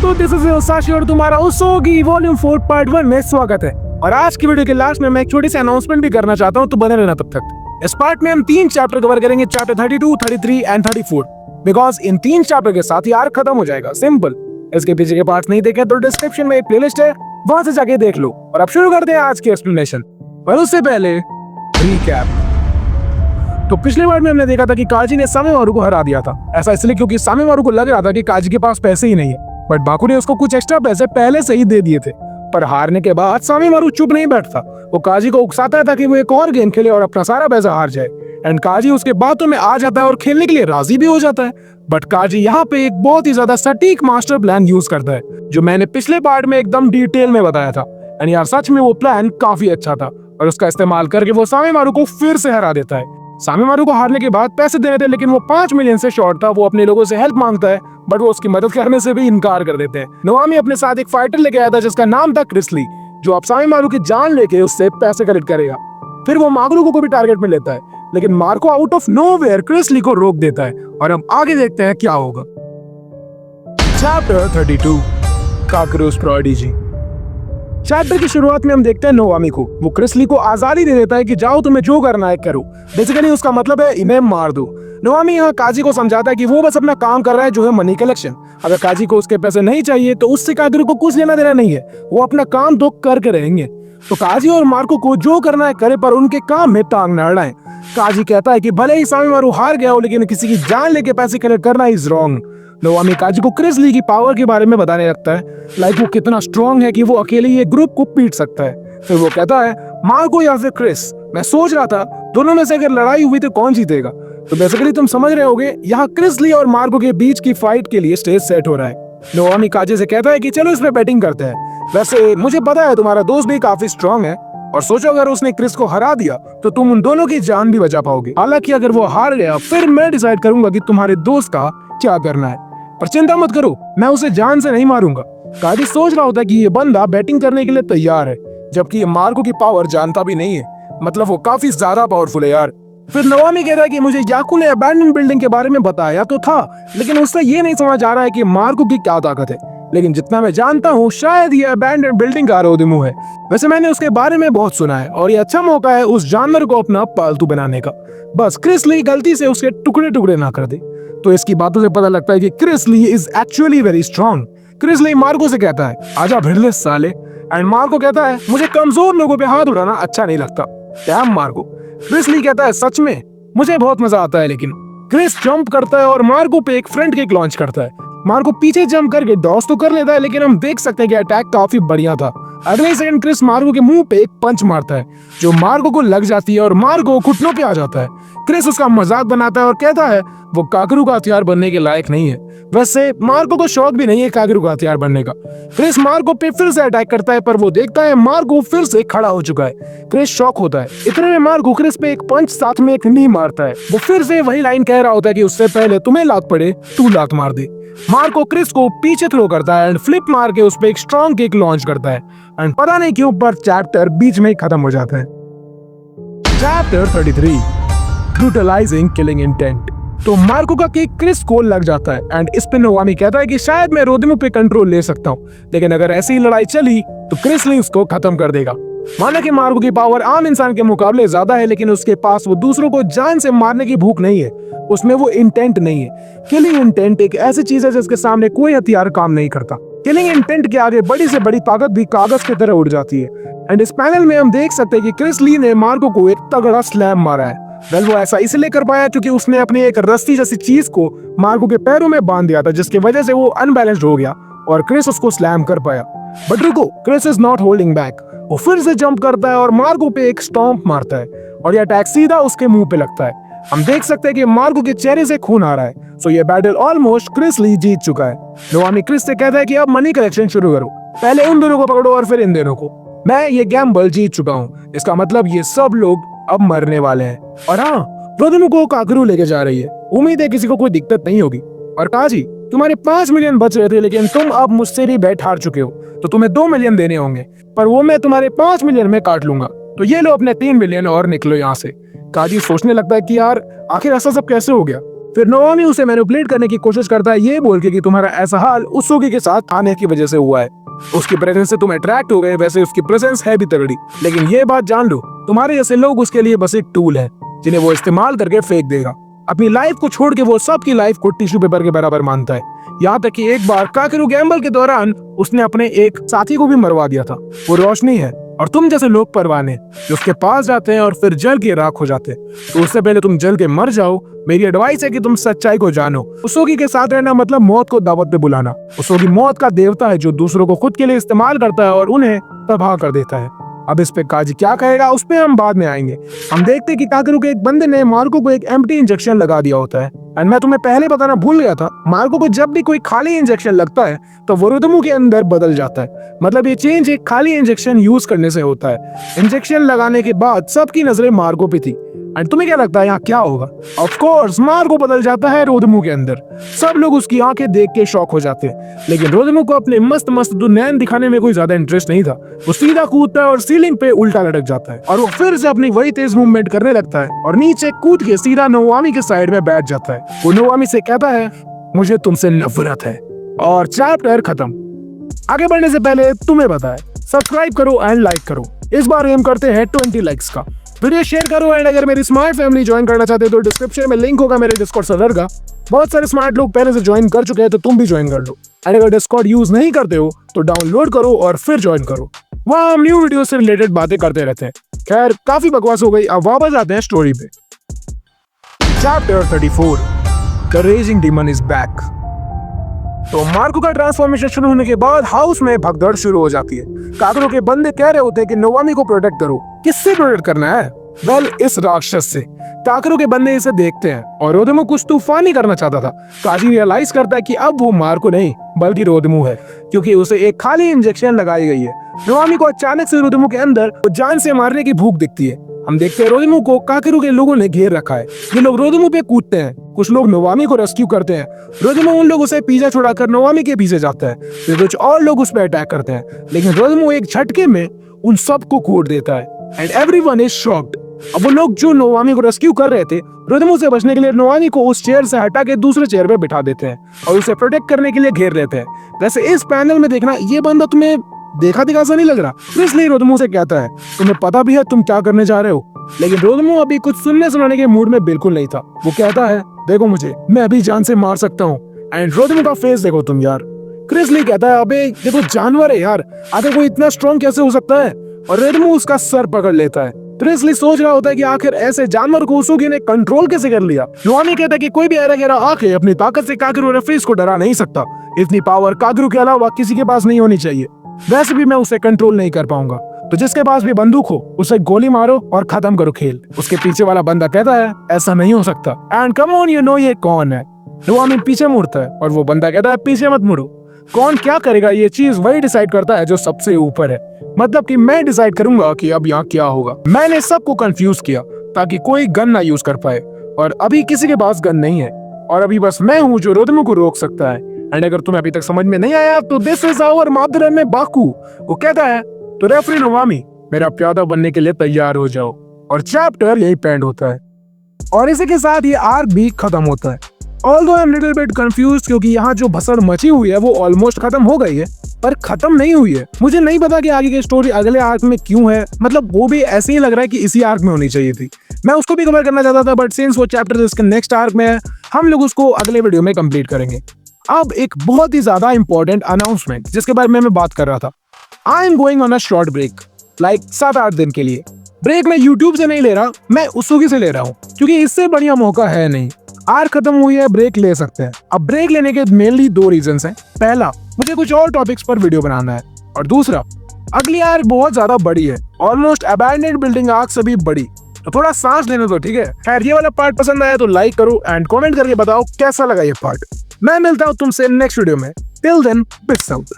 तो this is साशी और तुम्हारा उसोगी वॉल्यूम 4 पार्ट 1 में स्वागत है। और आज की वीडियो के लास्ट में मैं एक छोटी सी अनाउंसमेंट भी करना चाहता हूँ, तो बने रहना तब तक। इस पार्ट में हम 3 चैप्टर कवर करेंगे, chapter 32, 33 and 34, because in 3 chapter के साथ ही आर्क खत्म हो जाएगा। सिंपल। इसके पीछे के पार्ट्स नहीं देखे तो डिस्क्रिप्शन में एक प्लेलिस्ट है, वहां से जाके देख लो। और अब शुरू करते हैं आज की एक्सप्लेनेशन। पर उससे पहले रिकैप। तो पिछले बार में हमने देखा था कि काजी ने सामेमारू को हरा दिया था। ऐसा इसलिए क्योंकि सामेमारू को लग रहा था कि काजी के पास पैसे ही नहीं है, बट बाकू ने उसको कुछ एक्स्ट्रा पैसे पहले से ही दे दिए थे। पर हारने के बाद सामेमारू चुप नहीं बैठता, वो काजी को उकसाता था कि वो एक और गेम खेले और अपना सारा पैसा हार जाए। एंड काजी उसके बातों में आ जाता है और खेलने के लिए राजी भी हो जाता है। बट काजी यहाँ पे एक बहुत ही ज्यादा सटीक मास्टर प्लान यूज करता है, जो मैंने पिछले पार्ट में एकदम डिटेल में बताया था। एंड यार सच में वो प्लान काफी अच्छा था, और उसका इस्तेमाल करके वो सामेमारू को फिर से हरा देता है। सामेमारू को हारने के बाद पैसे देने थे, लेकिन वो 5 मिलियन से शॉर्ट था। वो अपने लोगों से हेल्प मांगता है, बट वो उसकी मदद करने से भी इनकार कर देते हैं। नोआमी अपने साथ एक फाइटर लेके आया था जिसका नाम था क्रिसली, जो अब सामेमारू की जान लेके उससे पैसे कलेक्ट करेगा। फिर वो मागलुको को भी टारगेट में लेता है, लेकिन मार्को आउट ऑफ नोवेयर क्रिसली को रोक देता है। और अब आगे देखते हैं क्या होगा। Chapter 32, काकरोस prodigy. चैप्टर की शुरुआत में हम देखते हैं नोआमी को। वो क्रिसली को आजादी दे देता है कि जाओ, तुम्हें जो करना है करो। बेसिकली उसका मतलब है इन्हें मार दो। नोआमी यहाँ काजी को समझाता है कि वो बस अपना काम कर रहा है, जो है मनी कलेक्शन। अगर काजी को उसके पैसे नहीं चाहिए तो उससे काकरू को कुछ लेना देना नहीं है, वो अपना काम तो करके रहेंगे। तो काजी और मार्को को जो करना है करे, पर उनके काम में टांग न अड़ाएं। काजी कहता है कि भले ही सामेमारू हार गया हो, लेकिन किसी की जान लेके पैसे कलेक्ट करना इज रॉन्ग। नोआमी काजी को क्रिसली की पावर के बारे में बताने लगता है, लाइक वो कितना स्ट्रॉन्ग है कि वो अकेले ये ग्रुप को पीट सकता है। फिर वो कहता है, मार्को या फिर क्रिस, मैं सोच रहा था दोनों में से अगर लड़ाई हुई तो कौन जीतेगा। तो बेसिकली तुम समझ रहे होगे, यहाँ क्रिसली और मार्को के बीच की फाइट के लिए स्टेज सेट हो रहा है। नोआमी काजी से कहता है कि चलो इस पे बैटिंग करते हैं। वैसे मुझे पता है तुम्हारा दोस्त भी काफी स्ट्रॉन्ग है, और सोचो अगर उसने क्रिस को हरा दिया तो तुम उन दोनों की जान भी बचा पाओगे। हालांकि अगर वो हार गया फिर मैं डिसाइड करूंगा कि तुम्हारे दोस्त का क्या करना है, पर चिंता मत करो, मैं उसे जान से नहीं मारूंगा। काजी सोच रहा होता है कि ये बंदा बैटिंग करने के लिए तैयार है, जबकि ये मार्को की पावर जानता भी नहीं है। मतलब वो काफी ज्यादा पावरफुल है यार। फिर नोआमी कहता है कि मुझे याकू ने अबैंडन बिल्डिंग के बारे में बताया तो था, लेकिन उससे ये नहीं समझ आ रहा है कि मार्को की क्या ताकत है। लेकिन जितना मैं जानता हूँ शायद ये अबैंडन बिल्डिंग का रोदिमू है। वैसे मैंने उसके बारे में बहुत सुना है, और ये अच्छा मौका है उस जानवर को अपना पालतू बनाने का। बस क्रिसली गलती से उसके टुकड़े टुकड़े ना कर दे। तो इसकी बातों से पता लगता है कि क्रिसली इज एक्चुअली वेरी स्ट्रॉन्ग। क्रिसली मार्को से कहता है, आजा भिड़ले साले। एंड मार्को कहता है, मुझे कमजोर लोगों पे हाथ उठाना अच्छा नहीं लगता। Dam Marco. क्रिसली कहता है, सच में मुझे बहुत मजा आता है। लेकिन क्रिस जंप करता है और मार्को पे एक फ्रंट किक लॉन्च करता है। मार्को पीछे जंप करके डॉस तो कर लेता है, लेकिन हम देख सकते हैं कि अटैक काफी बढ़िया था। अगले सेकंड क्रिस मार्को के मुंह पे एक पंच मारता है, जो मार्को को लग जाती है और मार्को घुटनों पे आ जाता है। क्रिस उसका मजाक बनाता है और कहता है वो काकरू का हथियार बनने के लायक नहीं है। वैसे मार्को को शौक भी नहीं है काकरू का हथियार बनने का। क्रिस मार्को पे फिर से अटैक करता है, पर वो देखता है मार्को फिर से खड़ा हो चुका है। क्रिस शॉक होता है। इतने में मार्को क्रिस पे एक पंच साथ में एक नी मारता है। वो फिर से वही लाइन कह रहा होता है कि उससे पहले तुम्हें लात पड़े तू लात मार दे। मार्को क्रिस को पीछे थ्रो करता है एंड फ्लिप मार के उस पे एक स्ट्रॉन्ग किक लॉन्च करता है। एंड पता नहीं क्यों पर चैप्टर बीच में ही खत्म हो जाता है। Chapter 33, brutalizing killing intent. तो मार्को का किक क्रिस को लग जाता है एंड इस पे नोआमी कहता है कि शायद मैं रोदिमू पे कंट्रोल ले सकता हूँ, लेकिन अगर ऐसी लड़ाई चली तो क्रिसली उसको खत्म कर देगा। माना कि मार्को की पावर आम इंसान के मुकाबले ज्यादा है, लेकिन उसके पास वो दूसरों को जान से मारने की भूख नहीं है। उसमें वो इंटेंट नहीं है। किलिंग इंटेंट एक ऐसी चीज है जिसके सामने कोई हथियार काम नहीं करता। किलिंग इंटेंट के आगे बड़ी से बड़ी ताकत भी कागज की तरह उड़ जाती है। एंड इस पैनल में हम देख सकते हैं कि क्रिसली ने मार्को को एक तगड़ा स्लैम मारा है। वेल वो ऐसा इसलिए कर पाया क्योंकि उसने अपनी एक रस्सी जैसी चीज को मार्को के पैरों में बांध दिया था, जिसकी वजह से वो अनबैलेंस्ड हो गया और क्रिस उसको स्लैम कर पाया। बट रुको, Chris is not holding back. वो फिर से जंप करता है और मार्को पे एक स्टॉम्प मारता है, और यह अटैक सीधा उसके मुंह पे लगता है। हम देख सकते हैं कि मार्को के चेहरे से खून आ रहा है। सो ये बैटल ऑलमोस्ट क्रिसली जीत चुका है। नोआमी क्रिस से कहता है कि अब मनी कलेक्शन शुरू करो, पहले उन दोनों को पकड़ो और फिर इन दोनों को। मैं ये गैम्बल जीत चुका हूँ, इसका मतलब ये सब लोग अब मरने वाले हैं। और हाँ, रोदिमू को काकरू लेके जा रही है। उम्मीद है किसी को कोई दिक्कत नहीं होगी। और काजी, तुम्हारे 5 मिलियन बच रहे थे, लेकिन तुम अब मुझसे भी बैट हार चुके हो, तो तुम्हें 2 मिलियन देने होंगे, पर वो मैं तुम्हारे 5 मिलियन में काट लूंगा। तो ये लो अपने 3 मिलियन और निकलो यहाँ से। काजी सोचने लगता है कि यार आखिर ऐसा सब कैसे हो गया। फिर नोवामी उसे मैनिपुलेट करने की कोशिश करता है, ये बोल के कि तुम्हारा ऐसा हाल उसोगी के साथ आने की वजह से हुआ है। उसकी प्रेजेंस से तुम अट्रैक्ट हो गए, वैसे उसकी प्रेजेंस है भी तगड़ी, लेकिन ये बात जान लो, तुम्हारे जैसे लोग उसके लिए बस एक टूल है जिन्हें वो इस्तेमाल करके फेंक देगा। अपनी लाइफ को छोड़ के वो सबकी लाइफ को टिश्यू पेपर के बराबर मानता है। यहाँ तक कि एक बार काकेरू गैम्बल के दौरान उसने अपने एक साथी को भी मरवा दिया था। वो रोशनी है और तुम जैसे लोग परवाने जो उसके पास जाते हैं और फिर जल के राख हो जाते हैं। तो उससे पहले तुम जल के मर जाओ, मेरी एडवाइस है कि तुम सच्चाई को जानो। उसोगी के साथ रहना मतलब मौत को दावत पे बुलाना। उसोगी मौत का देवता है जो दूसरों को खुद के लिए इस्तेमाल करता है और उन्हें तबाह कर देता है। अब इस पे काजी क्या कहेगा उस पे हम बाद में आएंगे। हम देखते हैं कि काकेरू के एक बंदे ने मार्को को एक एम्प्टी इंजेक्शन लगा दिया होता है। एंड मैं तुम्हें पहले बताना भूल गया था, मार्को को जब भी कोई खाली इंजेक्शन लगता है तो वो रुदमु के अंदर बदल जाता है। मतलब ये चेंज एक खाली इंजेक्शन यूज करने से होता है। इंजेक्शन लगाने के बाद सबकी नजरें मार्को पे थी। एंड तुम्हें क्या लगता है यहाँ क्या होगा? ऑफ कोर्स मार्को बदल जाता है रोदमु के अंदर। सब लोग उसकी आंखें देख के शॉक हो जाते हैं, लेकिन रोदमु को अपने मस्त मस्त दुनियान दिखाने में कोई ज्यादा इंटरेस्ट नहीं था। वो सीधा कूदता है और सीलिंग पे उल्टा लटक जाता है और वो फिर से अपनी वही तेज मूवमेंट करने लगता है और नीचे कूद के सीधा नोवामी के साइड में बैठ जाता है। वो नोवामी से कहता है, मुझे तुमसे नफरत है। और चैप्टर खत्म। आगे बढ़ने से पहले तुम्हें बताए सब्सक्राइब करो एंड लाइक करो। इस बार एम करते हैं 20 लाइक्स का। वीडियो शेयर करो एंड अगर मेरी स्मार्ट फैमिली ज्वाइन करना चाहते हो तो डिस्क्रिप्शन में लिंक होगा मेरे डिस्कॉर्ड सर्वर का। बहुत सारे स्मार्ट लोग पहले से ज्वाइन कर चुके हैं, तो तुम भी ज्वाइन कर लो। एंड अगर डिस्कॉर्ड यूज नहीं करते हो तो डाउनलोड करो और फिर ज्वाइन करो। वहाँ हम न्यू वीडियो से रिलेटेड बातें करते रहते हैं। खैर काफी बकवास हो गई, अब वापस आते हैं स्टोरी पे। Chapter 34 the raising demon is back. तो मार्को का ट्रांसफॉर्मेशन शुरू होने के बाद हाउस में भगदड़ शुरू हो जाती है। काकेरू के बंदे कह रहे होते हैं कि नोवामी को प्रोटेक्ट करो। किससे प्रोटेक्ट करना है? वेल इस राक्षस से। काकेरू के बंदे इसे देखते हैं और रोदमु कुछ तूफानी करना चाहता था। काजी रियलाइज करता है कि अब वो मार्को नहीं बल्कि रोदमु है, क्योंकि उसे एक खाली इंजेक्शन लगाई गई है। नोवामी को अचानक से रोदमु के अंदर जान से मारने की भूख दिखती है। हम देखते हैं रोदमु को काकेरू के लोगों ने घेर रखा है। ये लोग रोदमु पे कूदते हैं, कुछ लोग नोवामी को रेस्क्यू करते हैं। रोदमु उन लोगों से पीछा छुड़ाकर नोवामी के पीछे जाता है, फिर कुछ और लोग उस पर अटैक करते हैं, लेकिन रोदमु एक झटके में उन सबको कोड़ देता है एंड एवरीवन इज शॉक्ड। अब वो लोग जो नोवामी को रेस्क्यू कर रहे थे, रोदमु से बचने के लिए नोवामी को उस चेयर से हटा के दूसरे चेयर पे बिठा देते हैं और उसे प्रोटेक्ट करने के लिए घेर लेते हैं। वैसे इस पैनल में देखना, ये बंदा तुम्हें देखा दिखा सा नहीं लग रहा। इसलिए रोदमु से कहता है, तुम्हें पता भी है तुम क्या करने जा रहे हो? लेकिन रोदमु अभी कुछ सुनने सुनाने के मूड में बिल्कुल नहीं था। वो कहता है, देखो मुझे, मैं अभी जान से मार सकता हूँ। एंड रोदमु का फेस देखो तुम यार। क्रिसली कहता है, अबे देखो जानवर है यार, आगे कोई इतना स्ट्रॉन्ग कैसे हो सकता है? और रोदमु उसका सर पकड़ लेता है। क्रिसली सोच रहा होता है कि आखिर ऐसे जानवर को उसोगी ने कंट्रोल कैसे कर लिया। नोवामी कहता है कि कोई भी ऐरा गैरा आके अपनी ताकत से काकेरू और रेफरीज को डरा नहीं सकता। इतनी पावर काकेरू के अलावा किसी के पास नहीं होनी चाहिए। वैसे भी मैं उसे कंट्रोल नहीं कर पाऊंगा, तो जिसके पास भी बंदूक हो उसे गोली मारो और खत्म करो खेल। उसके पीछे वाला बंदा कहता है, ऐसा नहीं हो सकता। And come on, you know ये कौन है? नोवामी पीछे मुड़ता है और वो बंदा कहता है, पीछे मत मुड़ो। कौन क्या करेगा ये चीज वही डिसाइड करता है जो सबसे ऊपर है। मतलब कि मैं डिसाइड करूंगा कि अब यहाँ क्या होगा। मैंने सबको कंफ्यूज किया ताकि कोई गन ना यूज कर पाए, और अभी किसी के पास गन नहीं है, और अभी बस मैं हूँ जो रोदमु को रोक सकता है। एंड अगर तुम्हें अभी तक समझ में नहीं आया तो दिस इज आवर मादर में बाकू। वो कहता है, तो रेफरी नोवामी मेरा प्यादा बनने के लिए तैयार हो जाओ। और चैप्टर यही पेंड होता है और इसी के साथ ये आर्क भी खत्म होता है। Although I'm little bit confused, क्योंकि यहाँ जो भसड़ मची हुई है वो ऑलमोस्ट खत्म हो गई है, पर खत्म नहीं हुई है। मुझे नहीं पता कि आगे की स्टोरी अगले आर्क में क्यों है। मतलब वो भी ऐसे ही लग रहा है कि इसी आर्क में होनी चाहिए थी। मैं उसको भी कवर करना चाहता था, बट सिंस वो चैप्टर इसके नेक्स्ट आर्क में है, हम लोग उसको अगले वीडियो में कंप्लीट करेंगे। अब एक बहुत ही ज्यादा इंपॉर्टेंट अनाउंसमेंट जिसके बारे में मैं बात कर रहा था। I am going on a short break, like 7-8 दिन के लिए। ब्रेक मैं यूट्यूब से नहीं ले रहा, मैं उसोगी से ले रहा हूँ, क्योंकि इससे बढ़िया मौका है नहीं। आर्क खत्म हुई है, ब्रेक ले सकते हैं। अब ब्रेक लेने के मेनली 2 रीजंस हैं। पहला, मुझे कुछ और टॉपिक्स पर वीडियो बनाना है, और दूसरा, अगली आर्क बहुत ज्यादा बड़ी है, ऑलमोस्ट अबैंडन्ड बिल्डिंग आर्क से भी बड़ी, तो थोड़ा सांस लेने दो, ठीक है? खैर, ये वाला पार्ट पसंद आया तो लाइक करो एंड कमेंट करके बताओ कैसा लगा ये पार्ट। मैं मिलता हूँ तुमसे नेक्स्ट वीडियो में। Till then, peace out.